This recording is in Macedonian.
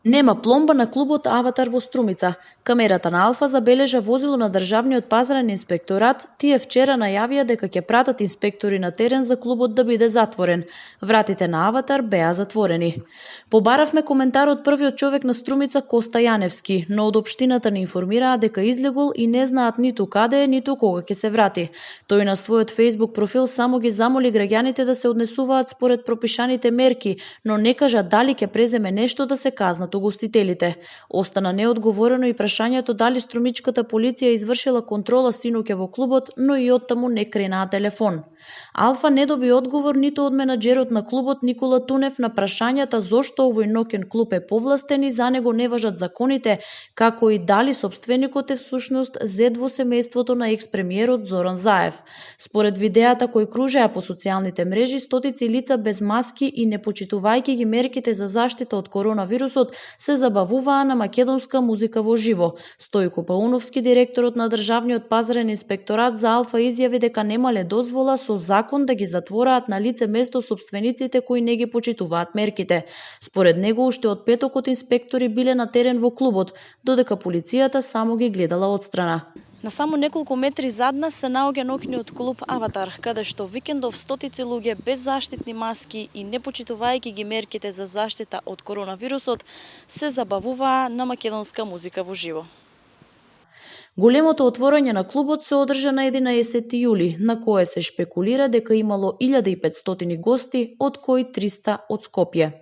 Нема пломба на клубот Аватар во Струмица. Камерата на Алфа забележа возило на Државниот пазарен инспекторат. Тие вчера најавија дека ќе пратат инспектори на терен за клубот да биде затворен. Вратите на Аватар беа затворени. Побаравме коментар од првиот човек на Струмица, Коста Јаневски, но од општината не информираа дека излегол и не знаат ниту каде е, ниту кога ќе се врати. Тој на својот Facebook профил само ги замоли граѓаните да се однесуваат според пропишаните мерки, но не кажа дали ќе преземе нешто да се казнат угостителите. Остана неодговорено и прашањето дали струмичката полиција извршила контрола синоќа во клубот, но и оттаму не кренаа телефон. Алфа не доби одговор ниту од менаџерот на клубот Никола Тунев на прашањата зошто овој ноќен клуб е повластен и за него не важат законите, како и дали сопственикот е всушност зет во семејството на екс-премиерот Зоран Заев. Според видеата кои кружеа по социјалните мрежи, стотици лица без маски и не почитувајќи ги мерките за заштита од коронавирусот се забавуваа на македонска музика во живо. Стојко Пауновски, директорот на Државниот пазарен инспекторат за Алфа, изјави дека немале дозвола со закон да ги затвораат на лице место собствениците кои не ги почитуваат мерките. Според него, уште од петокот инспектори биле на терен во клубот, додека полицијата само ги гледала одстрана. На само неколку метри зад нас се наоѓа ноќниот клуб Аватар, каде што викендов стотици луѓе без заштитни маски и не почитувајќи ги мерките за заштита од коронавирусот се забавуваа на македонска музика во живо. Големото отворање на клубот се одржа на 11 јули, на кое се шпекулира дека имало 1500 гости, од кои 300 од Скопје.